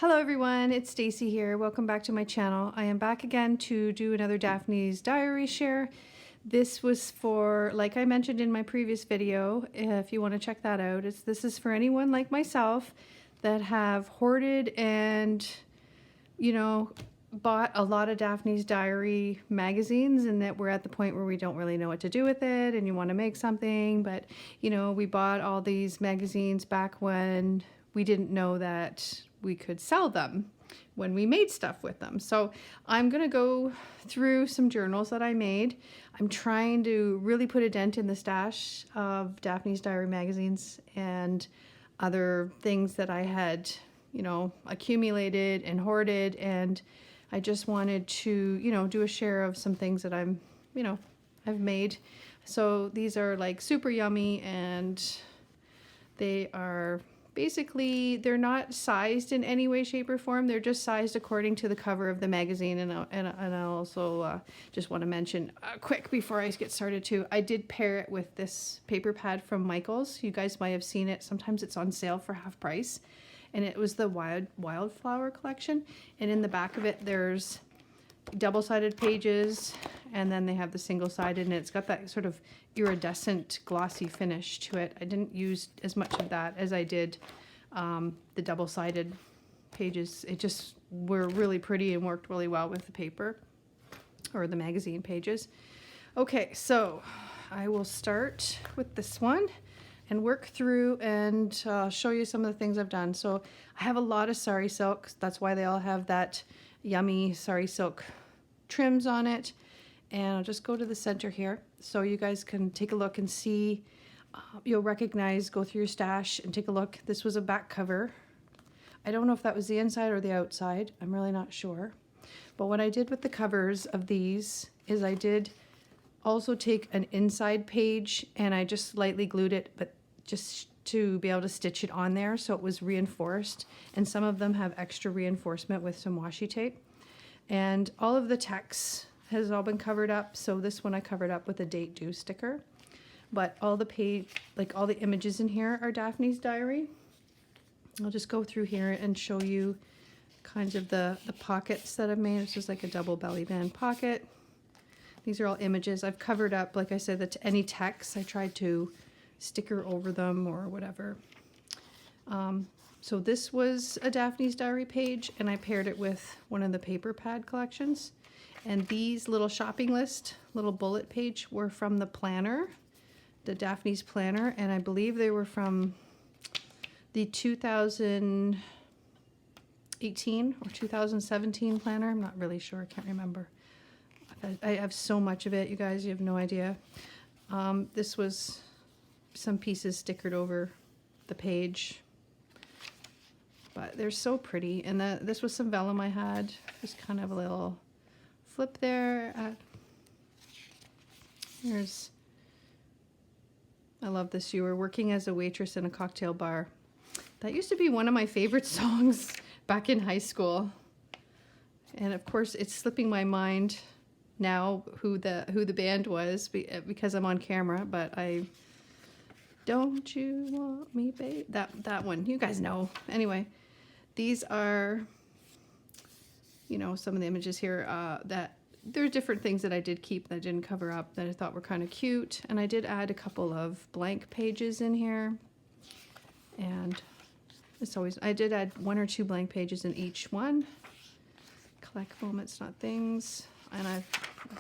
Hello everyone, it's Stacy here. Welcome back to my channel. I am back again to do another Daphne's Diary share. This was for, like I mentioned in my previous video, if you want to check that out, this is for anyone like myself that have hoarded and, bought a lot of Daphne's Diary magazines, and that we're at the point where we don't really know what to do with it and you want to make something, but we bought all these magazines back when we didn't know that we could sell them when we made stuff with them. So I'm gonna go through some journals that I made. I'm trying to really put a dent in the stash of Daphne's Diary magazines and other things that I had, accumulated and hoarded, and I just wanted to, do a share of some things that I've made. So these are like super yummy, and they are basically, they're not sized in any way, shape, or form. They're just sized according to the cover of the magazine. And I also just want to mention quick before I get started too, I did pair it with this paper pad from Michael's. You guys might have seen it. Sometimes it's on sale for half price. And it was the Wildflower collection. And in the back of it, there's double-sided pages, and then they have the single-sided, and it's got that sort of iridescent glossy finish to it. I didn't use as much of that as I did the double-sided pages. It just were really pretty and worked really well with the paper or the magazine pages. Okay, so I will start with this one and work through and show you some of the things I've done. So I have a lot of sari silk. That's why they all have that yummy sari silk trims on it. And I'll just go to the center here so you guys can take a look and see. You'll recognize, go through your stash and take a look. This was a back cover. I don't know if that was the inside or the outside. I'm really not sure. But what I did with the covers of these is I did also take an inside page and I just lightly glued it, but just to be able to stitch it on there so it was reinforced. And some of them have extra reinforcement with some washi tape. And all of the text has all been covered up. So this one I covered up with a date due sticker. But all the page, like all the images in here are Daphne's Diary. I'll just go through here and show you kinds of the pockets that I've made. This is like a double belly band pocket. These are all images. I've covered up, like I said, that any text I tried to sticker over them or whatever. So this was a Daphne's Diary page, and I paired it with one of the paper pad collections. And these little shopping list, little bullet page were from the planner, the Daphne's planner, and I believe they were from the 2018 or 2017 planner. I'm not really sure, I can't remember. I have so much of it, you guys, you have no idea. This was some pieces stickered over the page, but they're so pretty. And this was some vellum I had, just kind of a little flip there. I love this. You were working as a waitress in a cocktail bar. That used to be one of my favorite songs back in high school. And of course it's slipping my mind now who the band was because I'm on camera, but don't you want me, babe? That one, you guys know. Anyway, these are, some of the images here that there are different things that I did keep that I didn't cover up that I thought were kind of cute. And I did add a couple of blank pages in here. And I did add 1 or 2 blank pages in each one. Collect moments, not things. And I've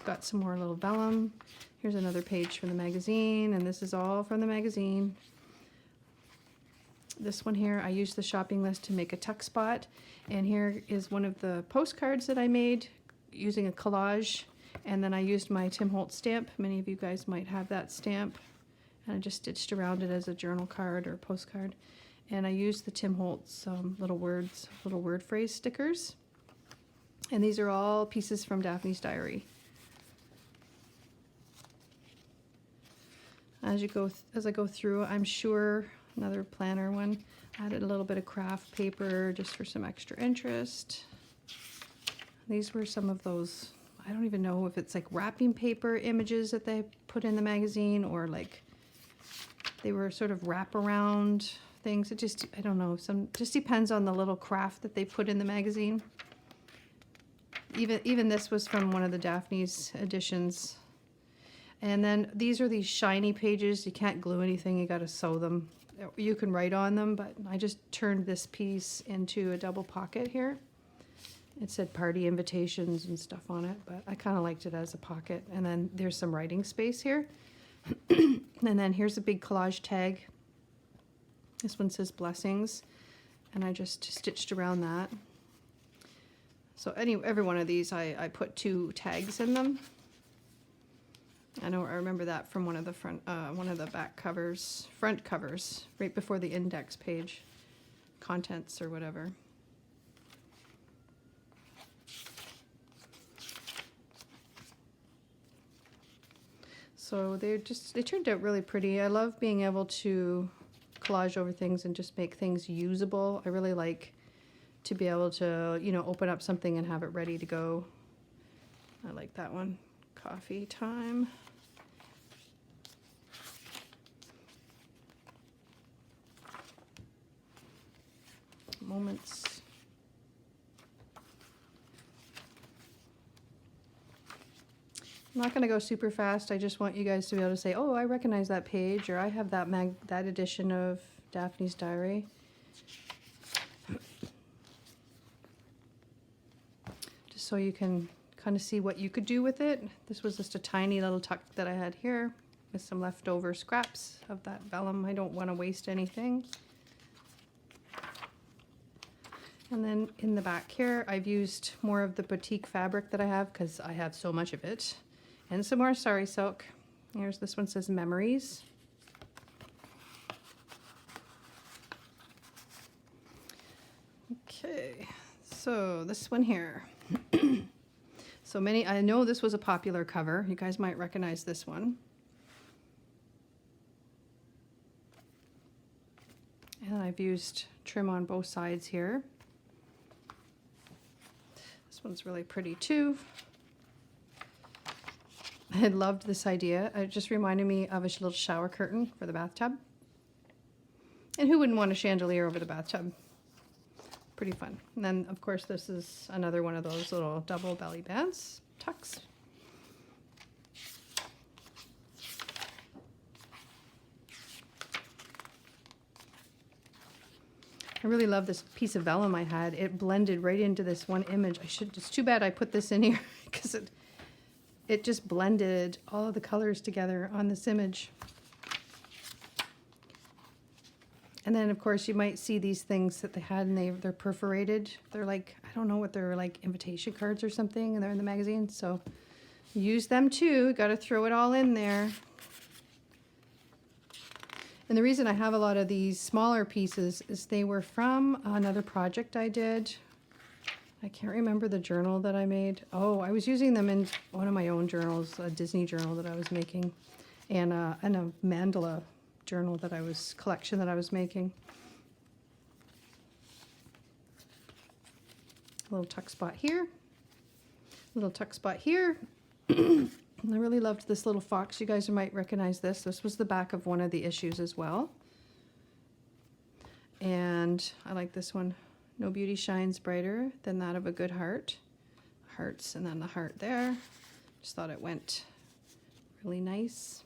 got some more little vellum. Here's another page from the magazine, and this is all from the magazine. This one here, I used the shopping list to make a tuck spot. And here is one of the postcards that I made using a collage. And then I used my Tim Holtz stamp. Many of you guys might have that stamp. And I just stitched around it as a journal card or postcard. And I used the Tim Holtz little word phrase stickers. And these are all pieces from Daphne's Diary. As I go through, I'm sure another planner one. Added a little bit of craft paper just for some extra interest. These were some of those, I don't even know if it's like wrapping paper images that they put in the magazine, or like they were sort of wraparound things. It just, I don't know, just depends on the little craft that they put in the magazine. Even this was from one of the Daphne's editions. And then these are these shiny pages. You can't glue anything, you gotta sew them. You can write on them, but I just turned this piece into a double pocket here. It said party invitations and stuff on it, but I kind of liked it as a pocket. And then there's some writing space here. And then here's a big collage tag. This one says blessings, and I just stitched around that. So every one of these, I put 2 tags in them. I remember that from one of the back covers, front covers, right before the index page, contents or whatever. So they turned out really pretty. I love being able to collage over things and just make things usable. I really like to be able to, open up something and have it ready to go. I like that one. Coffee time. Moments. I'm not going to go super fast. I just want you guys to be able to say, oh, I recognize that page, or I have that edition of Daphne's Diary. Just so you can kind of see what you could do with it. This was just a tiny little tuck that I had here with some leftover scraps of that vellum. I don't want to waste anything. And then in the back here, I've used more of the boutique fabric that I have because I have so much of it. And some more sari silk. Here's this one, says memories. Okay, so this one here. I know this was a popular cover. You guys might recognize this one. And I've used trim on both sides here. This one's really pretty too. I loved this idea. It just reminded me of a little shower curtain for the bathtub. And who wouldn't want a chandelier over the bathtub? Pretty fun. And then, of course, this is another one of those little double belly bands, tucks. I really love this piece of vellum I had. It blended right into this one image. It's too bad I put this in here because it just blended all of the colors together on this image. And then, of course, you might see these things that they had, and they're perforated. They're like, I don't know what they're like, invitation cards or something, and they're in the magazine. So use them too. Got to throw it all in there. And the reason I have a lot of these smaller pieces is they were from another project I did. I can't remember the journal that I made. Oh, I was using them in one of my own journals, a Disney journal that I was making, and a mandala journal collection that I was making. A little tuck spot here, little tuck spot here. I really loved this little fox. You guys might recognize this. This was the back of one of the issues as well. And I like this one. No beauty shines brighter than that of a good heart. Hearts, and then the heart there. Just thought it went really nice.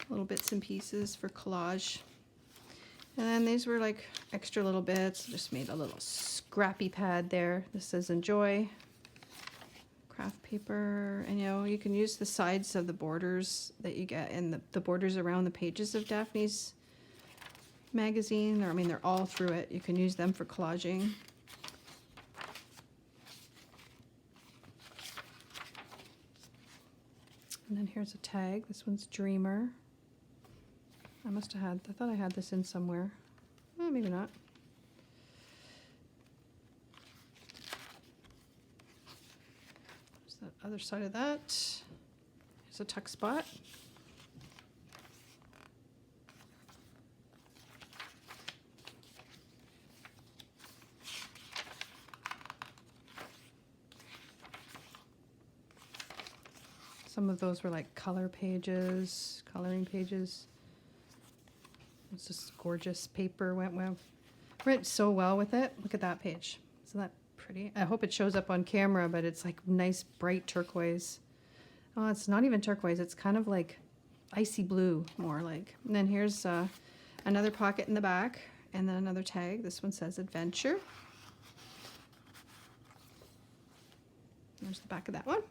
Little bits and pieces for collage. And then these were like extra little bits. Just made a little scrappy pad there. This says enjoy. Craft paper. And you can use the sides of the borders that you get in the borders around the pages of Daphne's magazine. They're all through it. You can use them for collaging. And then here's a tag. This one's Dreamer. I thought I had this in somewhere. Oh, maybe not. There's the other side of that. Here's a tuck spot. Some of those were like coloring pages. It's just gorgeous paper, went so well with it. Look at that page. Isn't that pretty? I hope it shows up on camera, but it's like nice bright turquoise. Oh, it's not even turquoise. It's kind of like icy blue, more like. And then here's another pocket in the back, and then another tag. This one says adventure. There's the back of that one.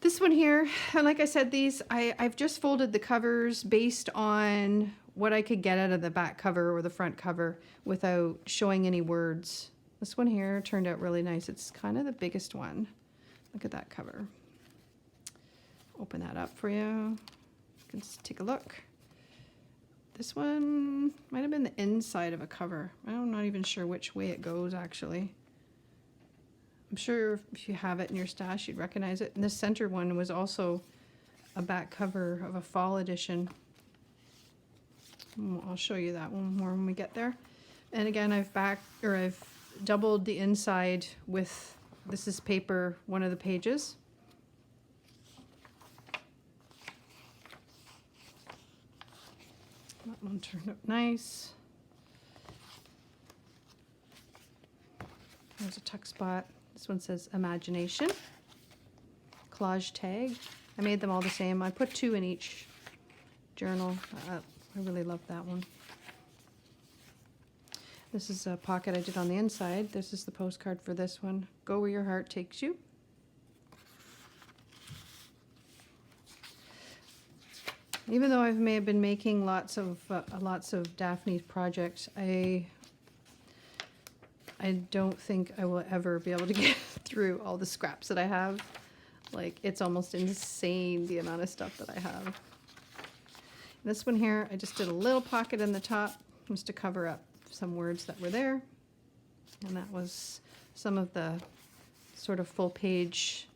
This one here, and like I said, these, I've just folded the covers based on what I could get out of the back cover or the front cover without showing any words. This one here turned out really nice. It's kind of the biggest one. Look at that cover. Open that up for you. You can just take a look. This one might have been the inside of a cover. I'm not even sure which way it goes, actually. I'm sure if you have it in your stash, you'd recognize it. And this center one was also a back cover of a fall edition. I'll show you that one more when we get there. And again, I've doubled the inside with, this is paper, one of the pages. That one turned out nice. There's a tuck spot. This one says imagination. Collage tag. I made them all the same. I put 2 in each journal. I really love that one. This is a pocket I did on the inside. This is the postcard for this one. Go where your heart takes you. Even though I may have been making lots of Daphne projects, I don't think I will ever be able to get through all the scraps that I have. Like, it's almost insane the amount of stuff that I have. This one here, I just did a little pocket in the top just to cover up some words that were there. And that was some of the sort of full page,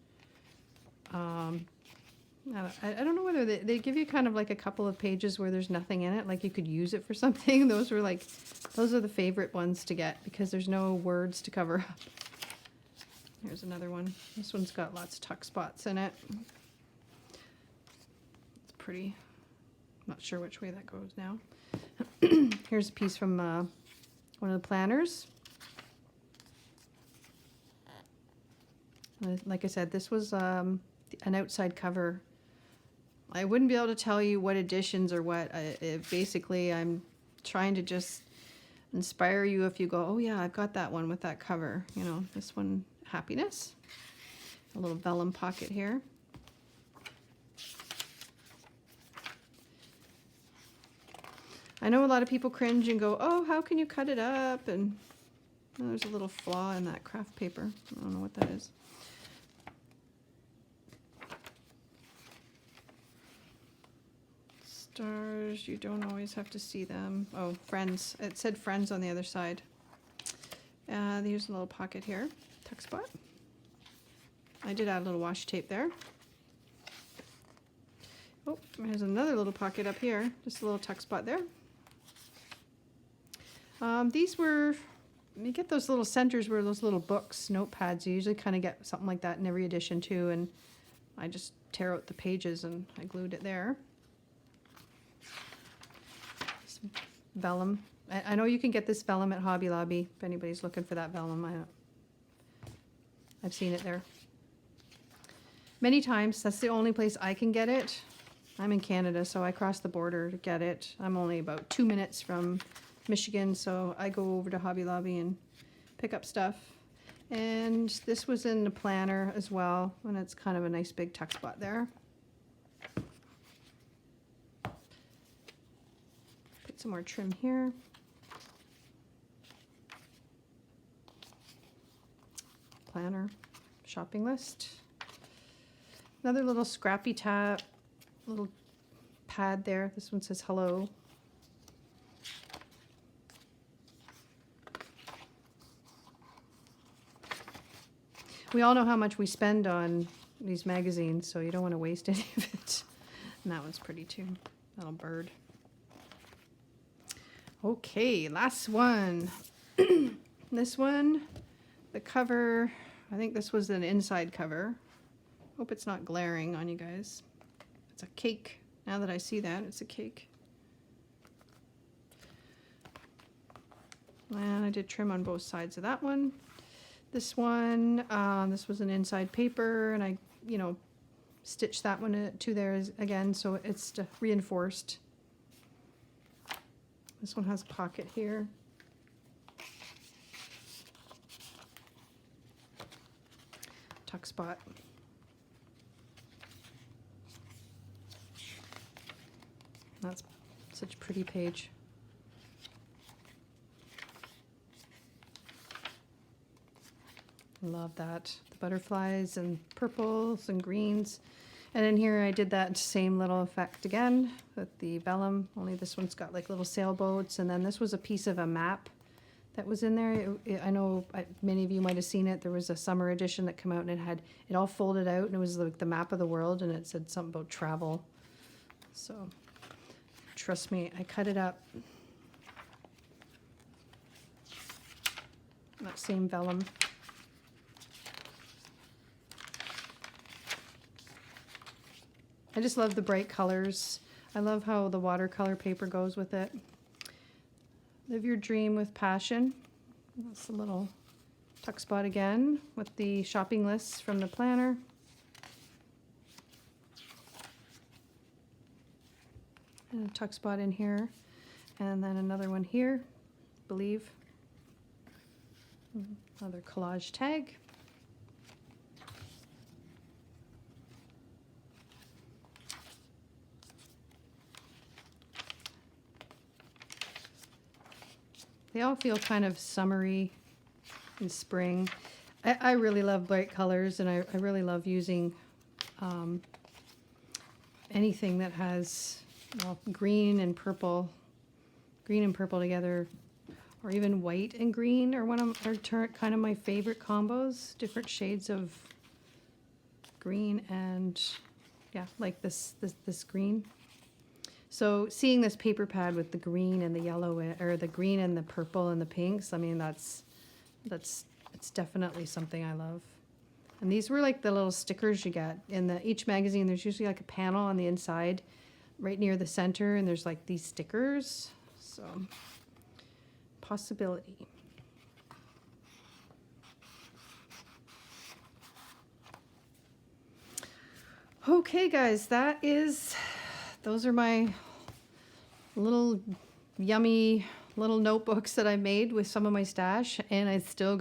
I don't know whether they give you kind of like a couple of pages where there's nothing in it, like you could use it for something. Those are the favorite ones to get because there's no words to cover up. Here's another one. This one's got lots of tuck spots in it. It's pretty. Not sure which way that goes now. Here's a piece from one of the planners. Like I said, this was an outside cover. I wouldn't be able to tell you what editions or what. Basically, I'm trying to just inspire you if you go, oh yeah, I've got that one with that cover. You know, this one, happiness. A little vellum pocket here. I know a lot of people cringe and go, oh, how can you cut it up? And there's a little flaw in that craft paper. I don't know what that is. Stars, you don't always have to see them. Oh, friends. It said friends on the other side. There's a little pocket here, tuck spot. I did add a little washi tape there. Oh, there's another little pocket up here, just a little tuck spot there. These were, you get those little centers where those little books, notepads, you usually kind of get something like that in every edition too, and I just tear out the pages and I glued it there. Some vellum. I know you can get this vellum at Hobby Lobby if anybody's looking for that vellum. I've seen it there many times. That's the only place I can get it. I'm in Canada, so I cross the border to get it. I'm only about 2 minutes from Michigan, so I go over to Hobby Lobby and pick up stuff. And this was in the planner as well, and it's kind of a nice big tuck spot there. Put some more trim here. Planner, shopping list. Another little scrappy tab, little pad there. This one says hello. We all know how much we spend on these magazines, so you don't want to waste any of it. And that one's pretty too. Little bird. Okay, last one. This one, the cover, I think this was an inside cover. Hope it's not glaring on you guys. It's a cake. Now that I see that, it's a cake. And I did trim on both sides of that one. This one, this was an inside paper, and I, you know, stitched that one to there again, so it's reinforced. This one has a pocket here. Tuck spot. That's such a pretty page. Love that. The butterflies and purples and greens. And in here I did that same little effect again with the vellum, only this one's got like little sailboats, and then this was a piece of a map that was in there. I know many of you might have seen it. There was a summer edition that came out and it had it all folded out, and it was like the map of the world, and it said something about travel. So trust me, I cut it up. That same vellum. I just love the bright colors. I love how the watercolor paper goes with it. Live your dream with passion. That's a little tuck spot again with the shopping lists from the planner. And a tuck spot in here. And then another one here, believe. Another collage tag. They all feel kind of summery and spring. I really love bright colors, and I really love using anything that has, well, green and purple together, or even white and green are kind of my favorite combos. Different shades of green and yeah, like this green. So seeing this paper pad with the green and the yellow, or the green and the purple and the pinks, I mean, it's definitely something I love. And these were like the little stickers you get in each magazine. There's usually like a panel on the inside, right near the center, and there's like these stickers. So possibility. Okay, guys, those are my little yummy little notebooks that I made with some of my stash, and I still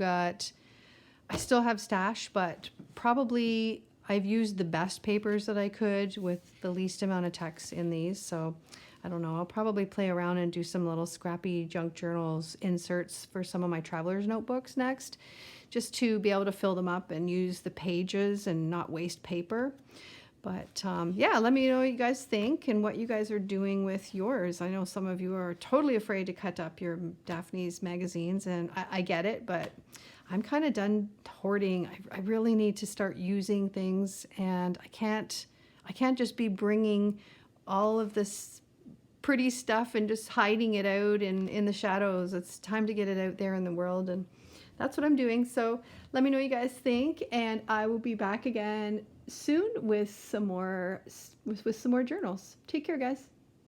have stash, but probably I've used the best papers that I could with the least amount of text in these. So I don't know, I'll probably play around and do some little scrappy junk journals inserts for some of my traveler's notebooks next, just to be able to fill them up and use the pages and not waste paper. But yeah, let me know what you guys think and what you guys are doing with yours. I know some of you are totally afraid to cut up your Daphne's magazines, and I get it, but I'm kind of done hoarding. I really need to start using things, and I can't just be bringing all of this pretty stuff and just hiding it out in the shadows. It's time to get it out there in the world, and that's what I'm doing. So let me know what you guys think, and I will be back again soon with some more journals. Take care, guys.